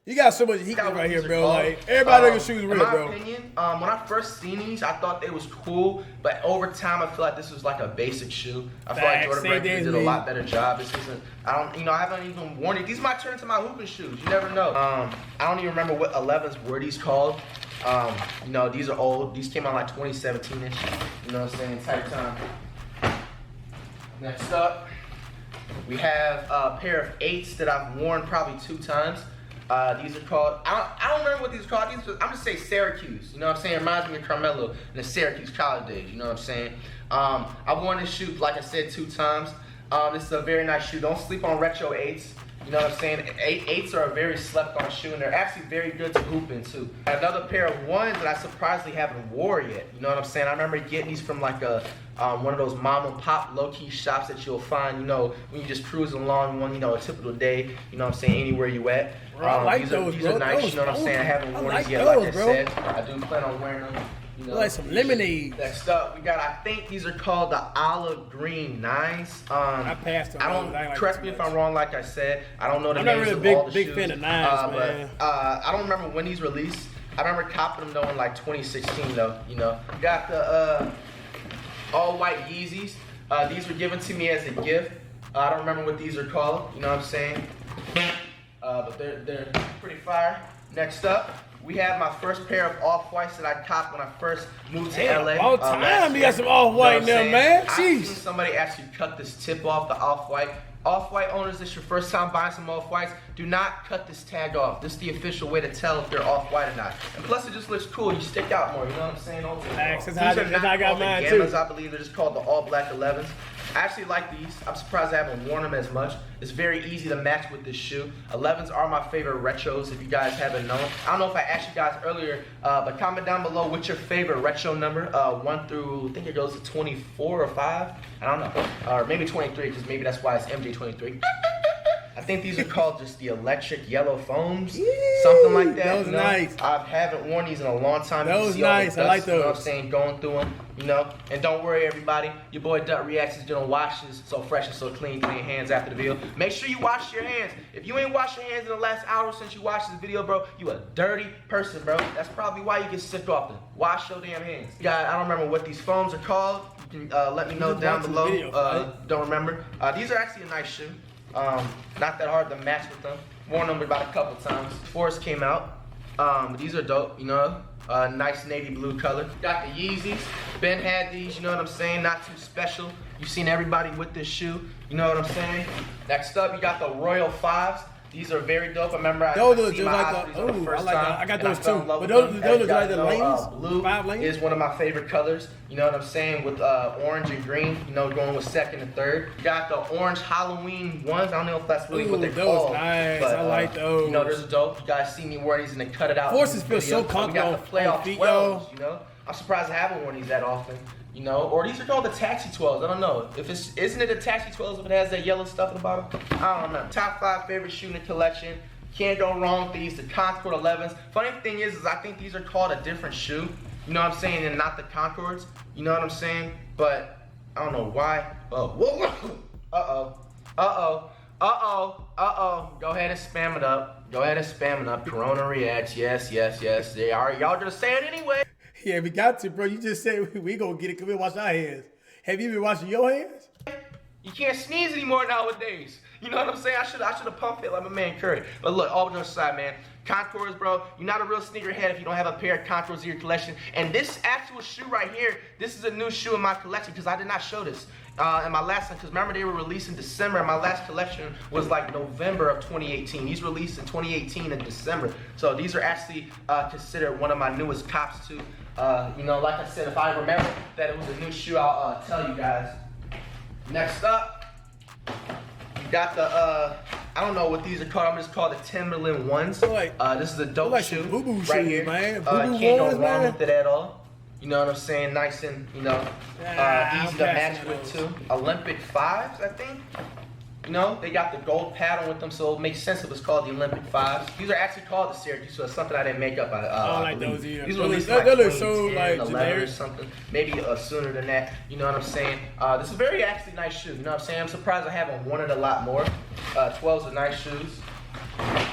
You got so much heat right here, bro. Like, everybody looking shoes real, bro. In my opinion, when I first seen these, I thought they was cool, but over time, I feel like this was like a basic shoe. I feel like Jordan Brand did a lot better job. This isn't, I haven't even worn it. These might turn into my hooping shoes. You never know. I don't even remember what 11s were these called. You know, these are old. These came out like 2017-ish. You know what I'm saying? Type time. Next up, we have a pair of 8s that I've worn probably 2 times. These are called, I don't remember what these are called. I'm just say Syracuse. You know what I'm saying? It reminds me of Carmelo in the Syracuse college days. You know what I'm saying? I've worn this shoe, like I said, 2 times. This is a very nice shoe. Don't sleep on retro 8s. You know what I'm saying? 8s are a very slept on shoe, and they're actually very good to hoop in too. Another pair of 1s that I surprisingly haven't wore yet. You know what I'm saying? I remember getting these from like a one of those mom and pop low-key shops that you'll find, you know, when you just cruising along one, you know, a typical day, you know what I'm saying, anywhere you at. I like these are nice, you know what I'm saying? I haven't worn these yet, like I said. I do plan on wearing them. You know, like some lemonade. Next up, we got, I think these are called the olive green 9s. I passed them. Correct me if I'm wrong, like I said. I don't know the names of all the shoes. I'm not really a big fan of 9s, man. But I don't remember when these released. I remember copping them though in like 2016 though, you know. We got the all white Yeezys. These were given to me as a gift. I don't remember what these are called, you know what I'm saying? But they're pretty fire. Next up, we have my first pair of off-whites that I copped when I first moved to LA. All time, you got some off-white now, man. I've seen somebody actually cut this tip off the off-white. Off-white owners, this is your first time buying some off-whites, do not cut this tag off. This is the official way to tell if they're off-white or not. And plus, it just looks cool. You stick out more. You know what I'm saying? These are not I got mine too. I believe they're just called the all-black 11s. I actually like these. I'm surprised I haven't worn them as much. It's very easy to match with this shoe. 11s are my favorite retros, if you guys haven't known. I don't know if I asked you guys earlier, but comment down below what's your favorite retro number, 1 through, I think it goes to 24 or 5. I don't know. Or maybe 23, because maybe that's why it's MJ23. I think these are called just the electric yellow foams, something like that. That was nice. I haven't worn these in a long time. That was nice. I like those. You know what I'm saying? Going through them, you know. And don't worry, everybody. Your boy Dut Reacts is gonna wash this so fresh and so clean hands after the video. Make sure you wash your hands. If you ain't washed your hands in the last hour since you watched this video, bro, you a dirty person, bro. That's probably why you get sick often. Wash your damn hands. Guys, I don't remember what these foams are called. You can let me know down below. Don't remember. These are actually a nice shoe. Not that hard to match with them. Worn them about a couple times. Forest came out. These are dope, you know. Nice navy blue color. Got the Yeezys. Ben had these, you know what I'm saying? Not too special. You've seen everybody with this shoe, you know what I'm saying? Next up, you got the Royal 5s. These are very dope. I remember I got those I got those too. But those look like the lanes. Blue 5 lanes is one of my favorite colors. You know what I'm saying? With orange and green. You know, going with second and third. You got the orange Halloween ones. I don't know if that's really what they're called. Nice. But, I like those. You know, those are dope. You guys see me wear these and they cut it out. Forces feel so comfortable. We got the playoff 12s. You know, I'm surprised I haven't worn these that often. You know, or these are called the taxi 12s. I don't know. Isn't it a taxi 12s if it has that yellow stuff at the bottom? I don't know. Top 5 favorite shoe in the collection. Can't go wrong with these. The Concord 11s. Funny thing is I think these are called a different shoe. You know what I'm saying? And not the Concords. You know what I'm saying? But I don't know why. Oh, whoa. Go ahead and spam it up. Corona Reacts. Yes. Y'all gonna say it anyway. Yeah, we got to, bro. You just said we gonna get it because we wash our hands. Have you been washing your hands? You can't sneeze anymore nowadays. You know what I'm saying? I should have pumped it like my man Curry. But look, all jokes aside, man. Concords, bro. You're not a real sneakerhead if you don't have a pair of Concords in your collection. And this actual shoe right here, this is a new shoe in my collection because I did not show this in my last one. Because remember, they were released in December, and my last collection was like November of 2018. These released in 2018 in December. So these are actually considered one of my newest cops too. You know, like I said, if I remember that it was a new shoe, I'll tell you guys. Next up, you got the I don't know what these are called. I'm just called the Timberland ones. This is a dope shoe boo-boo right shoes, here. man. Can't go wrong with it at all. You know what I'm saying? Nice and, easy to match with too. Olympic 5s, I think. You know, they got the gold pattern with them, so it makes sense if it's called the Olympic 5s. These are actually called the Syracuse, so it's something I didn't make up. I like those either. These were released They like look so 2010, like 11 generic or something. Maybe sooner than that. You know what I'm saying? This is a very actually nice shoe. You know what I'm saying? I'm surprised I haven't worn it a lot more. 12s are nice shoes.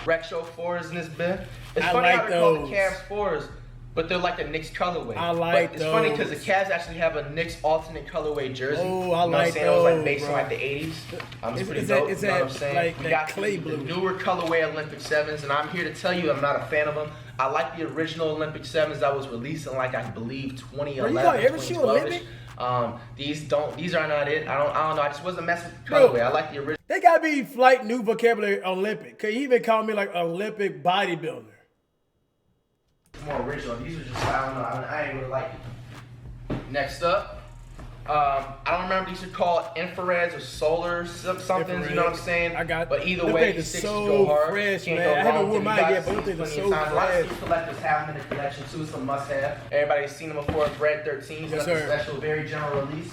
Retro 4s in this bin. It's funny like how they're called those. the Cavs 4s. But they're like a Knicks colorway. I like It's funny because those. the Cavs actually have a Knicks alternate colorway jersey. Oh, I you know like what I'm saying? It was like those, based bro. on like the 80s. It's pretty Is dope. that- is you know what I'm that saying? like We that got clay the blue? newer colorway Olympic 7s, and I'm here to tell you I'm not a fan of them. I like the original Olympic 7s that was released in like I believe 2011. Bro, you call every shoe 2012-ish. Olympic? These are not it. I don't know. I just wasn't messing with the Bro. colorway. I like the original. They gotta be Flight new vocabulary Olympic. Cause he even called me like Olympic bodybuilder. More original. These are just, I don't know. I ain't really like it. Next up, I don't remember these are called infrareds or solar something. You know what I'm saying? I got. But either them way, things these are sixes so go hard. fresh, Can't man. go I haven't wrong worn with them. mine You guys yet, but them see things are plenty so of times. A lot of fresh. shoe collectors have them in the collection too. It's a must-have. Everybody's seen them before. Bread 13s. Yes, That's sir. a special, very general release.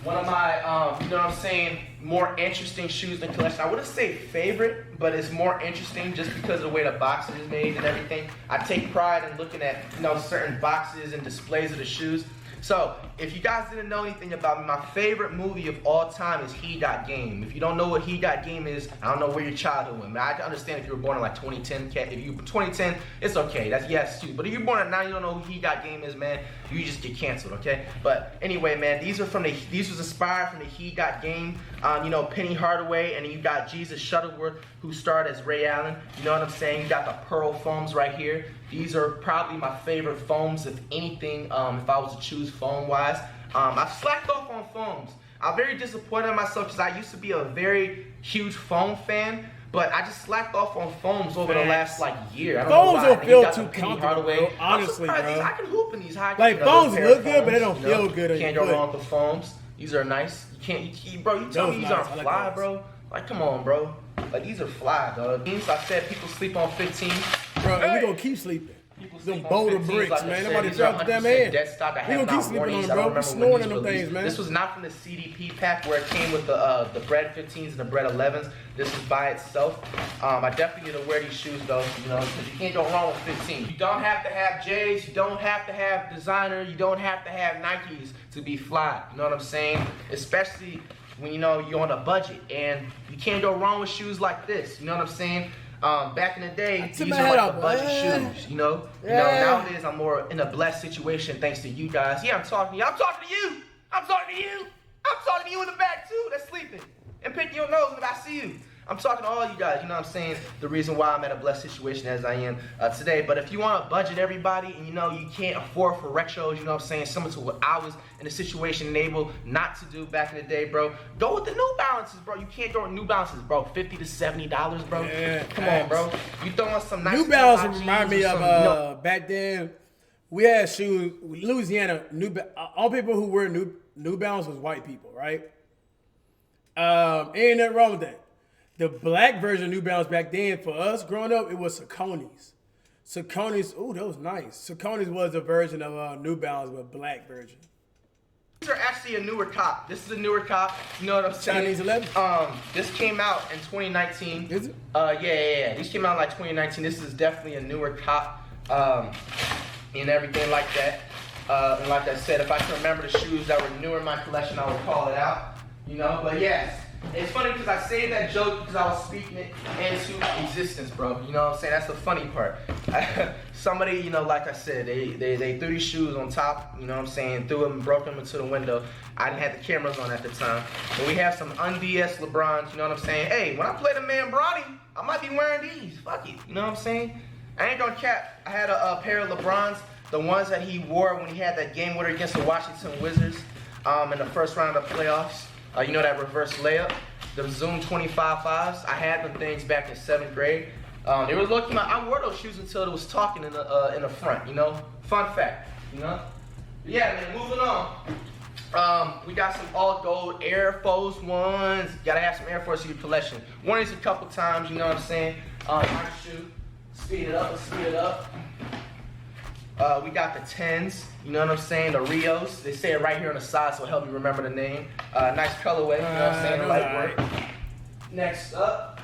One of my, you know what I'm saying, more interesting shoes in the collection. I wouldn't say favorite, but it's more interesting just because of the way the box is made and everything. I take pride in looking at, certain boxes and displays of the shoes. So, if you guys didn't know anything about me, my favorite movie of all time is He Got Game. If you don't know what He Got Game is, I don't know where your childhood went. I understand if you were born in like 2010. If you 2010, it's okay. That's yes too. But if you're born at 9, you don't know who He Got Game is, man. You just get canceled, okay? But anyway, man, these was inspired from the He Got Game. Penny Hardaway, and then you got Jesus Shuttleworth, who starred as Ray Allen. You know what I'm saying? You got the pearl foams right here. These are probably my favorite foams, if anything, if I was to choose foam-wise. I've slacked off on foams. I'm very disappointed in myself because I used to be a very huge foam fan, but I just slacked off on foams over the last year. I don't know Foams why. don't And you feel got the too Penny comfortable, Hardaway. bro. Honestly, I'm surprised bro. I can hoop in these high. Like, those foams pair look of good, but they foams, don't feel good on Can't your go foot. wrong with the foams. These are nice. Bro, you tell Those me these nice. aren't I like fly, those. bro. Like, come on, bro. Like, these are fly, dog. I said people sleep on 15. Bro, and we gonna keep sleeping. People Them sleep on boulder 15s, bricks, like I man. said. Nobody These are dropped the damn 100% hand. dead stock. I We have gonna keep not sleeping worn on these. them, I bro. don't We remember snoring when in these them were things, released. man. This was not from the CDP pack where it came with the bread 15s and the bread 11s. This is by itself. I definitely need to wear these shoes though, because you can't go wrong with 15. You don't have to have J's. You don't have to have designer. You don't have to have Nikes to be fly. You know what I'm saying? Especially when you're on a budget, and you can't go wrong with shoes like this. You know what I'm saying? Back in the day, these were like the budget shoes, nowadays I'm more in a blessed situation thanks to you guys. Yeah, I'm talking to you. I'm talking to you. I'm talking to you. I'm talking to you in the back too that's sleeping and picking your nose when I see you. I'm talking to all you guys, you know what I'm saying? The reason why I'm at a blessed situation as I am today. But if you want to budget everybody and you can't afford for retros, you know what I'm saying, similar to what I was in a situation and able not to do back in the day, bro, go with the New Balances, bro. You can't go with New Balances, bro. $50 to $70, bro. Yeah, come on, bro. You throwing some nice New Balance jeans remind me or of some, back then. We had shoes. Louisiana. All people who wear New Balance was white people, right? Ain't nothing wrong with that. The black version of New Balance back then for us growing up, it was Saucony's. Saucony's, ooh, that was nice. Saucony's was a version of New Balance, but black version. These are actually a newer cop. This is a newer cop. You know what I'm saying? Chinese 11? This came out in 2019. Is it? Yeah. These came out in like 2019. This is definitely a newer cop, and everything like that. And like I said, if I can remember the shoes that were newer in my collection, I would call it out. But yes. It's funny because I say that joke because I was speaking it into existence, bro. You know what I'm saying? That's the funny part. Somebody, like I said, they threw these shoes on top, you know what I'm saying, threw them and broke them into the window. I didn't have the cameras on at the time. But we have some un-DS LeBrons, you know what I'm saying? Hey, when I play the man Bronny, I might be wearing these. Fuck it, you know what I'm saying? I ain't gonna cap. I had a pair of LeBrons, the ones that he wore when he had that game winner against the Washington Wizards in the first round of playoffs. That reverse layup, the Zoom 25.5s. I had them things back in 7th grade. They were looking. I wore those shoes until it was talking in the front. Fun fact. Yeah, man. Moving on. We got some all gold Air Force Ones. Gotta have some Air Force in your collection. Worn these a couple times, you know what I'm saying? Nice shoe. Speed it up, let's speed it up. We got the 10s, you know what I'm saying? The Rios. They say it right here on the side, so it'll help you remember the name. Nice colorway, you know what I'm saying? Light work. Next up,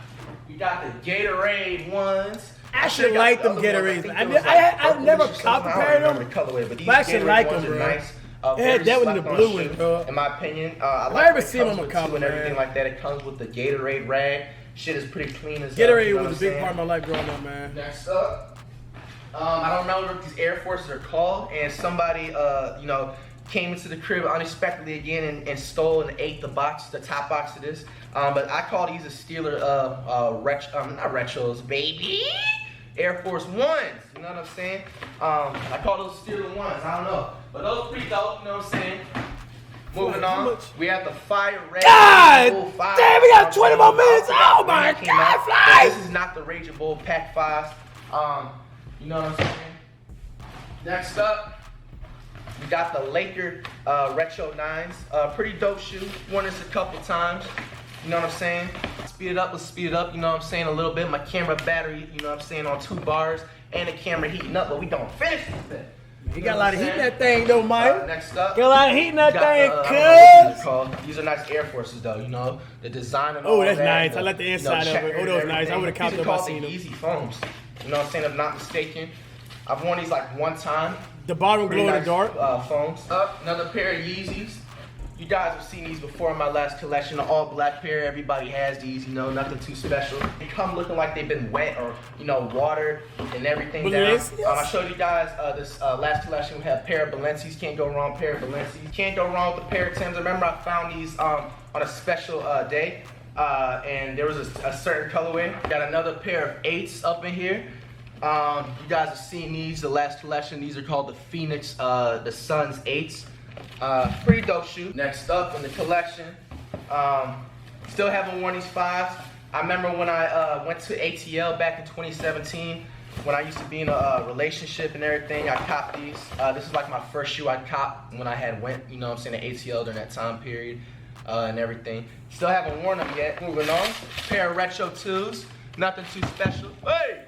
we got the Gatorade ones. I actually like them Gatorades. I've never compared them. But I actually like them, bro. Nice. Yeah, that one in the blue one, bro. In my opinion, I If like I ever it see them comes on with my two and everything like that. It comes with the Gatorade rag. Shit is pretty clean as Gatorade you know was a big part of my life growing up, man. Next up, I don't know what these Air Forces are called, and somebody, you know, came into the crib unexpectedly again and stole and ate the box, the top box of this. But I call these a Steeler, not retros, baby. Air Force Ones, you know what I'm saying? I call those Steeler Ones, I don't know. But those pretty dope, you know what I'm saying? Moving on, we have the Fire Red. God Bull 5. damn, we got 20 more minutes. Oh my God, Fly! This is not the Raging Bull Pack 5s. You know what I'm saying? Next up, we got the Laker Retro 9s. Pretty dope shoe. Worn this a couple times. You know what I'm saying? Speed it up, let's speed it up, you know what I'm saying, a little bit. My camera battery, you know what I'm saying, on 2 bars, and the camera heating up, but we don't finish this thing. You got a lot of heat in that thing, though, Mike. Next up, got a lot of heat in that thing, cuz. These are nice Air Forces, though, you know, the design and all all that's that. nice. I like the inside of it. Oh, that was nice. I would have counted if I seen them. These are called the Yeezy foams. You know what I'm saying, if I'm not mistaken. I've worn these like one time. The bottom glow in the dark. Foams. Up, another pair of Yeezys. You guys have seen these before in my last collection, the all black pair. Everybody has these, you know, nothing too special. They come looking like they've been wet or, you know, water and everything down. I showed you guys this last collection. We had a pair of Balenci's, can't go wrong, pair of Balenci's. Can't go wrong with the pair of Timbs. I remember I found these on a special day, and there was a certain colorway. Got another pair of 8s up in here. You guys have seen these, the last collection. These are called the Phoenix, the Suns 8s. Pretty dope shoe. Next up in the collection, still haven't worn these 5s. I remember when I went to ATL back in 2017, when I used to be in a relationship and everything, I copped these. This is like my first shoe I copped when I had went, you know what I'm saying, to ATL during that time period and everything. Still haven't worn them yet. Moving on, pair of Retro 2s, nothing too special. Hey!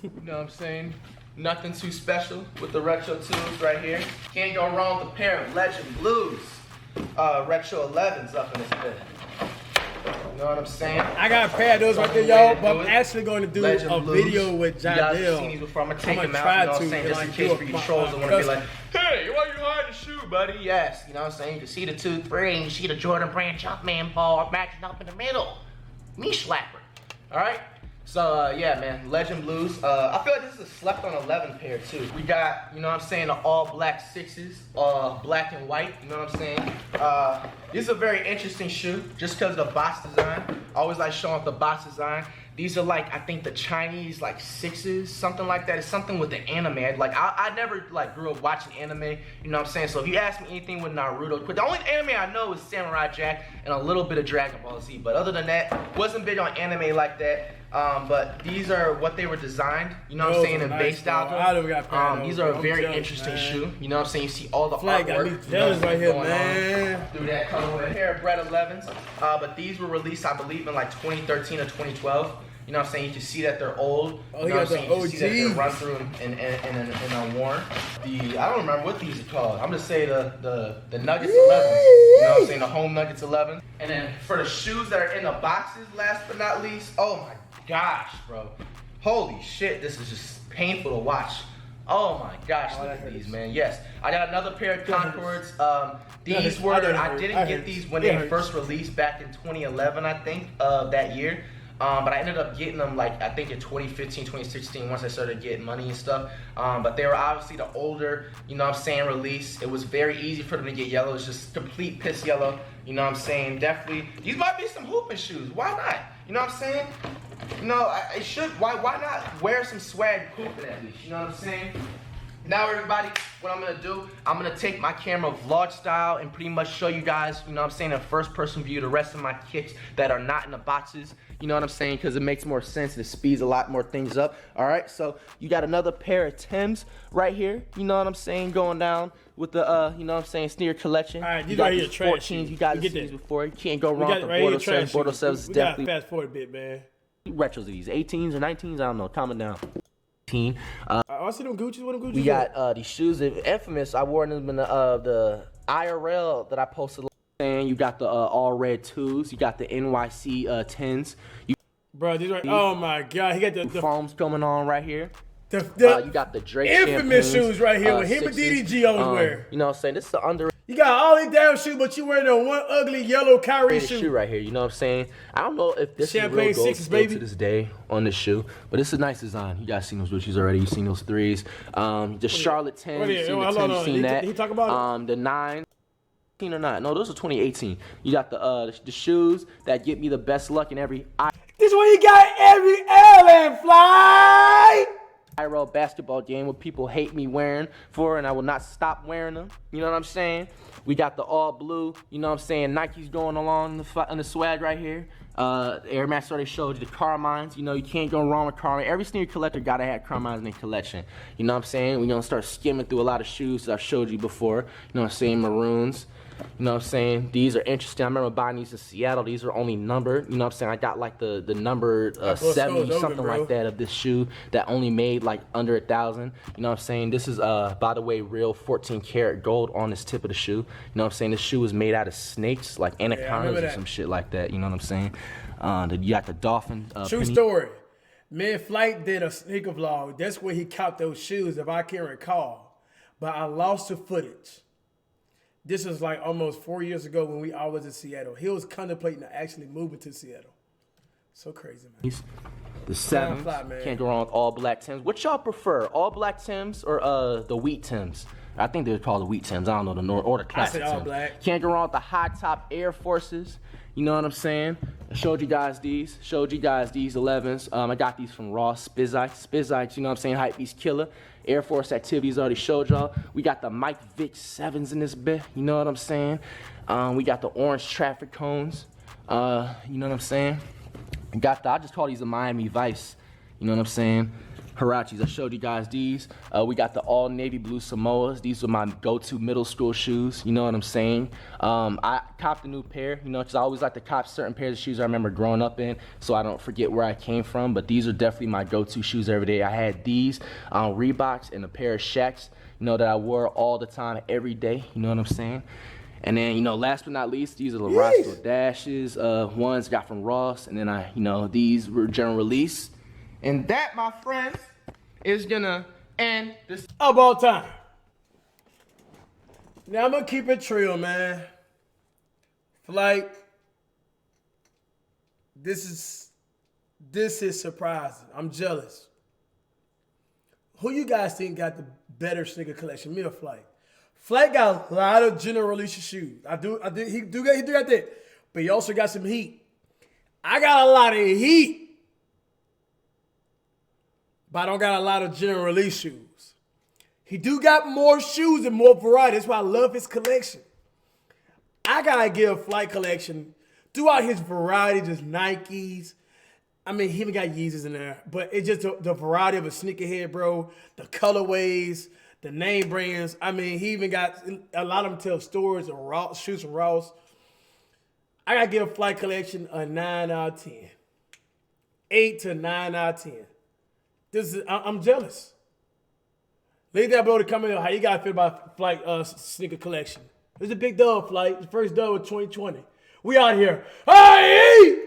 You know what I'm saying? Nothing too special with the Retro 2s right here. Can't go wrong with a pair of Legend Blues. Retro 11s up in this bit. You know what I'm saying? I got a pair of those right there, y'all. But I'm actually going to do a video with John Dale. You guys have seen these before. I'm going to take them out. You know what I'm saying? Just in case for you trolls that want to be like, hey, why you hiding the shoe, buddy? Yes. You know what I'm saying? You can see the 2-3 and you see the Jordan Brand Jumpman ball matching up in the middle. Me slapper. All right? So, yeah, man, Legend Blues. I feel like this is a slept on 11 pair, too. We got, you know what I'm saying, the all black 6s, black and white, you know what I'm saying? This is a very interesting shoe, just because of the box design. I always like showing off the box design. These are like, I think the Chinese, like 6s, something like that. It's something with the anime. Like, I never, like, grew up watching anime, you know what I'm saying? So if you ask me anything with Naruto, the only anime I know is Samurai Jack and a little bit of Dragon Ball Z. But other than that, wasn't big on anime like that. But these are what they were designed, you know what I'm saying, and based out of. These are a very interesting shoe, you know what I'm saying. You see all the artwork right here, man. Through that colorway. A pair of Bread 11s, but these were released, I believe, in like 2013 or 2012. You know what I'm saying? You can see that they're old. Oh, you know what I'm saying? You can see that they're run through and are worn. I don't remember what these are called. I'm gonna say the Nuggets 11s. You know what I'm saying? The home Nuggets 11. And then for the shoes that are in the boxes, last but not least, oh my gosh, bro. Holy shit, this is just painful to watch. Oh my gosh, look at these, man. Yes, I got another pair of Concords. These were, I didn't get these when they first released back in 2011, I think, that year. But I ended up getting them, like, I think in 2015, 2016, once I started getting money and stuff. But they were obviously the older, you know what I'm saying, release. It was very easy for them to get yellow. It's just complete piss yellow, you know what I'm saying. Definitely, these might be some hooping shoes. Why not? You know what I'm saying? You know, I should, why not wear some swag hooping at least, you know what I'm saying? Now everybody, what I'm gonna do, I'm gonna take my camera vlog style and pretty much show you guys, you know what I'm saying, in first person view, the rest of my kicks that are not in the boxes. You know what I'm saying? Because it makes more sense. It speeds a lot more things up. All right, so you got another pair of Timbs right here. You know what I'm saying? Going down with the, you know what I'm saying, sneaker collection. All right, you got got here these trash 14s. You got these before. You can't go wrong with the right Bordeaux 7s. Bordeaux 7s is definitely. We got fast forward a bit, man. Retros of these 18s or 19s. I don't know. Comment down. I see them Gucci's. What them Gucci's? We got these shoes. Infamous. I wore them in the IRL that I posted. And you got the all red 2s. You got the NYC 10s. Bro, these right. Oh my God, he got the foams coming on right here. You got the Drake infamous champagnes, shoes right here with him and DDG always wear. You know what I'm saying? This is the underrated. You got all these damn shoes, but you wearing the one ugly yellow Kyrie shoe right here. You know what I'm saying? I don't know if this Champagne is real gold sixes, still baby. to this day on this shoe, but it's a nice design. You guys seen those Gucci's already. You seen those 3s. The Charlotte 10s. You seen the 10s. You seen that. He talk about it. The 9. Or not? No, those are 2018. You got the shoes that get me the best luck in every. This is what you got every Ellen fly. IRL basketball game where people hate me wearing for, and I will not stop wearing them. You know what I'm saying? We got the all blue. You know what I'm saying? Nike's going along in the swag right here. Air Max already showed you the Carmines. You know, you can't go wrong with Carmine. Every sneaker collector gotta have Carmines in their collection. You know what I'm saying? We're gonna start skimming through a lot of shoes that I've showed you before. You know what I'm saying? Maroons. You know what I'm saying? These are interesting. I remember buying these in Seattle. These are only numbered. You know what I'm saying? I got like the number 70, something like that of this shoe that only made like under 1,000. You know what I'm saying? This is, by the way, real 14 karat gold on this tip of the shoe. You know what I'm saying? This shoe was made out of snakes, like anacondas or some shit like that. You know what I'm saying? You got the dolphin. True story. Me and Flight did a sneaker vlog. That's where he caught those shoes, if I can recall. But I lost the footage. This was like almost 4 years ago when we all was in Seattle. He was contemplating actually moving to Seattle. So crazy, man. The 7s. Can't go wrong with all black Timbs. What y'all prefer? All black Timbs or the wheat Timbs? I think they're called the wheat Timbs. I don't know or the classic I said all Timbs. black. Can't go wrong with the high top Air Forces. You know what I'm saying? I showed you guys these. Showed you guys these 11s. I got these from Ross. Spizzites, you know what I'm saying? Hypebeast killer. Air Force activities already showed y'all. We got the Mike Vick 7s in this bit. You know what I'm saying? We got the orange traffic cones. You know what I'm saying? I just call these the Miami Vice. You know what I'm saying? Hirachis, I showed you guys these. We got the all navy blue Samoas. These are my go-to middle school shoes. You know what I'm saying? I copped a new pair, you know, because I always like to cop certain pairs of shoes I remember growing up in, so I don't forget where I came from. But these are definitely my go-to shoes every day. I had these Reeboks and a pair of Shaqs, you know, that I wore all the time, every day. You know what I'm saying? And then, you know, last but not least, these are the Roscoe Dashes. Ones got from Ross, and then these were general release. And that, my friends, is gonna end this of all time. Now I'm gonna keep it real, man. Flight. This is surprising. I'm jealous. Who you guys think got the better sneaker collection, me or Flight? Flight got a lot of general release shoes. He do got that, but he also got some heat. I got a lot of heat. But I don't got a lot of general release shoes. He do got more shoes and more variety. That's why I love his collection. I gotta give Flight collection throughout his variety, just Nikes. I mean, he even got Yeezys in there, but it's just the variety of a sneakerhead, bro. The colorways, the name brands. I mean, he even got a lot of them tell stories of Ross, shoes from Ross. I gotta give Flight collection a 9 out of 10. 8 to 9 out of 10. I'm jealous. Leave that below to comment how you guys feel about Flight sneaker collection. It's a big dub, Flight. The first dub of 2020. We out here. Hey!